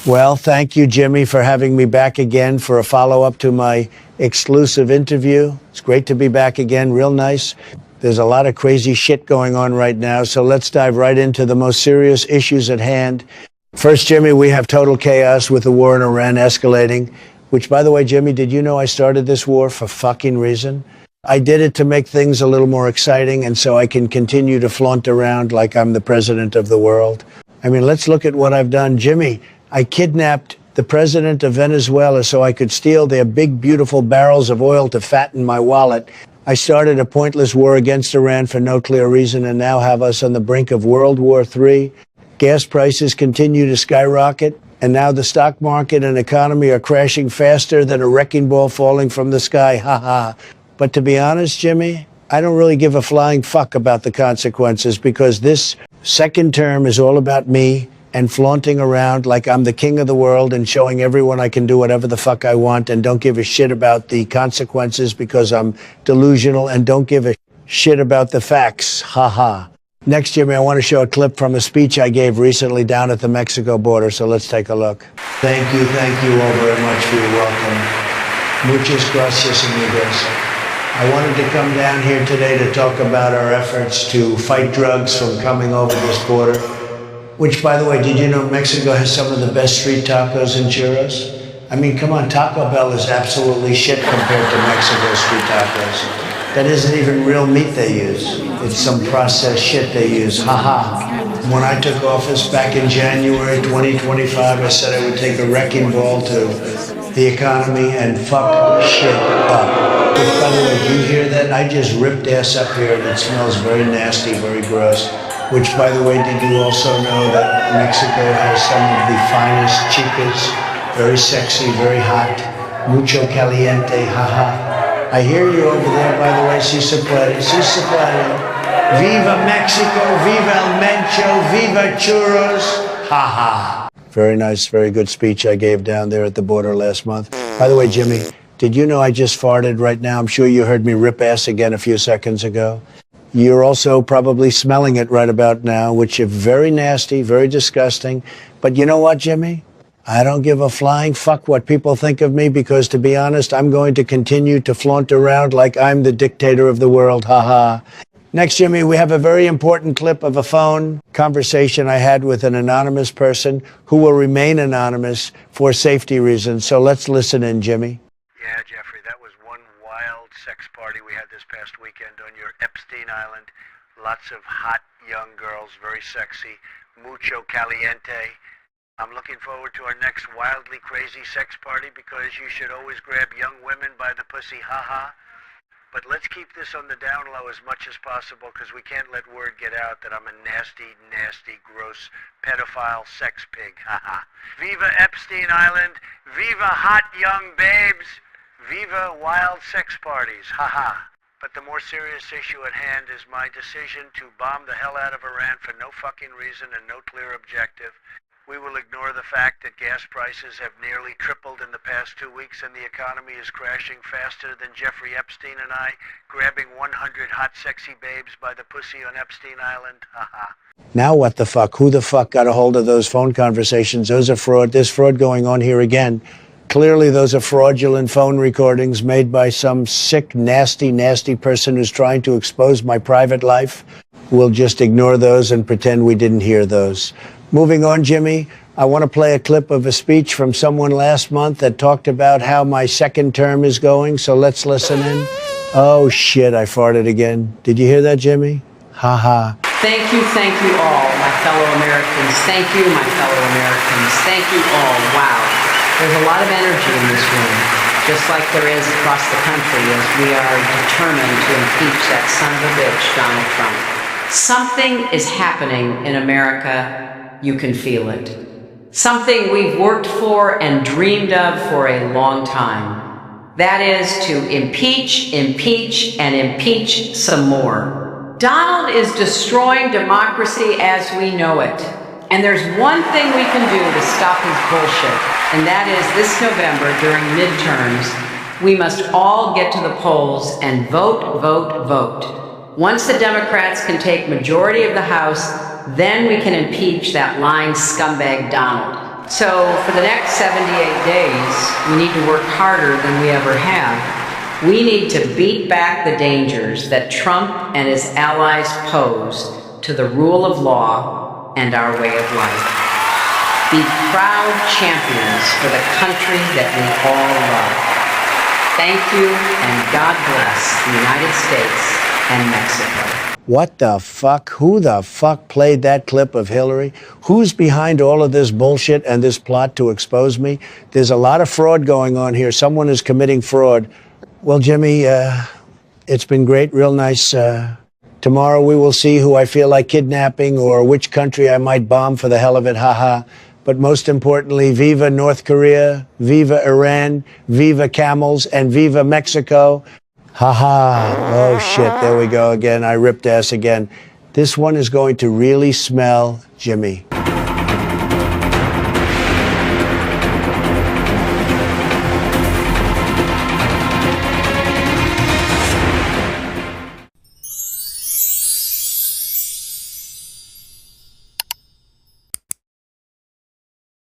Well, thank you, Jimmy, for having me back again for a follow-up to my exclusive interview. It's great to be back again. Real nice. There's a lot of crazy shit going on right now, so let's dive right into the most serious issues at hand. First, Jimmy, we have total chaos with the war in Iran escalating, which, by the way, Jimmy, did you know I started this war for fucking reason? I did it to make things a little more exciting and so I can continue to flaunt around like I'm the president of the world. I mean, let's look at what I've done. Jimmy, I kidnapped the president of Venezuela so I could steal their big, beautiful barrels of oil to fatten my wallet. I started a pointless war against Iran for no clear reason and now have us on the brink of World War III. Gas prices continue to skyrocket, and now the stock market and economy are crashing faster than a wrecking ball falling from the sky. Ha ha. But to be honest, Jimmy, I don't really give a flying fuck about the consequences because this second term is all about me and flaunting around like I'm the king of the world and showing everyone I can do whatever the fuck I want and don't give a shit about the consequences because I'm delusional and don't give a shit about the facts. Ha ha. Next, Jimmy, I want to show a clip from a speech I gave recently down at the Mexico border, so let's take a look. Thank you all very much for your welcome. Muchas gracias, amigos. I wanted to come down here today to talk about our efforts to fight drugs from coming over this border. Which, by the way, did you know Mexico has some of the best street tacos and churros? I mean, come on, Taco Bell is absolutely shit compared to Mexico's street tacos. That isn't even real meat they use. It's some processed shit they use. Ha-ha. When I took office back in January 2025, I said I would take a wrecking ball to the economy and fuck shit up. Which, by the way, do you hear that? I just ripped ass up here and it smells very nasty, very gross. Which, by the way, did you also know that Mexico has some of the finest chicas, very sexy, very hot, mucho caliente, haha. I hear you over there, by the way, si se puede. Viva Mexico, viva el mencho, viva churros, haha. Very nice, very good speech I gave down there at the border last month. By the way, Jimmy, did you know I just farted right now? I'm sure you heard me rip ass again a few seconds ago. You're also probably smelling it right about now, which is very nasty, very disgusting. But you know what, Jimmy? I don't give a flying fuck what people think of me because, to be honest, I'm going to continue to flaunt around like I'm the dictator of the world. Ha-ha. Next, Jimmy, we have a very important clip of a phone conversation I had with an anonymous person who will remain anonymous for safety reasons. So let's listen in, Jimmy. Yeah, Jeffrey, that was one wild sex party we had this past weekend on your Epstein Island. Lots of hot young girls, very sexy, mucho caliente. I'm looking forward to our next wildly crazy sex party because you should always grab young women by the pussy, haha. But let's keep this on the down low as much as possible because we can't let word get out that I'm a nasty, nasty, gross pedophile sex pig, haha. Viva Epstein Island, viva hot young babes, viva wild sex parties, haha. But the more serious issue at hand is my decision to bomb the hell out of Iran for no fucking reason and no clear objective. We will ignore the fact that gas prices have nearly tripled in the past 2 weeks and the economy is crashing faster than Jeffrey Epstein and I grabbing 100 hot sexy babes by the pussy on Epstein Island. Haha. Now what the fuck? Who the fuck got a hold of those phone conversations? Those are fraud. There's fraud going on here again. Clearly those are fraudulent phone recordings made by some sick, nasty, nasty person who's trying to expose my private life. We'll just ignore those and pretend we didn't hear those. Moving on, Jimmy, I want to play a clip of a speech from someone last month that talked about how my second term is going, so let's listen in. Oh, shit, I farted again. Did you hear that, Jimmy? Ha ha. Thank you all, my fellow Americans. Thank you, my fellow Americans. Thank you all. Wow. There's a lot of energy in this room, just like there is across the country as we are determined to impeach that son of a bitch, Donald Trump. Something is happening in America. You can feel it. Something we've worked for and dreamed of for a long time. That is to impeach, impeach, and impeach some more. Donald is destroying democracy as we know it. And there's one thing we can do to stop his bullshit, and that is this November during midterms, we must all get to the polls and vote, vote, vote. Once the Democrats can take majority of the House, then we can impeach that lying scumbag Donald. So for the next 78 days, we need to work harder than we ever have. We need to beat back the dangers that Trump and his allies pose to the rule of law and our way of life. Be proud champions for the country that we all love. Thank you, and God bless the United States and Mexico. What the fuck? Who the fuck played that clip of Hillary? Who's behind all of this bullshit and this plot to expose me? There's a lot of fraud going on here. Someone is committing fraud. Well, Jimmy, it's been great, real nice. Tomorrow we will see who I feel like kidnapping or which country I might bomb for the hell of it, haha. But most importantly, viva North Korea, viva Iran, viva camels, and viva Mexico. Ha. Oh, shit. There we go again. I ripped ass again. This one is going to really smell Jimmy.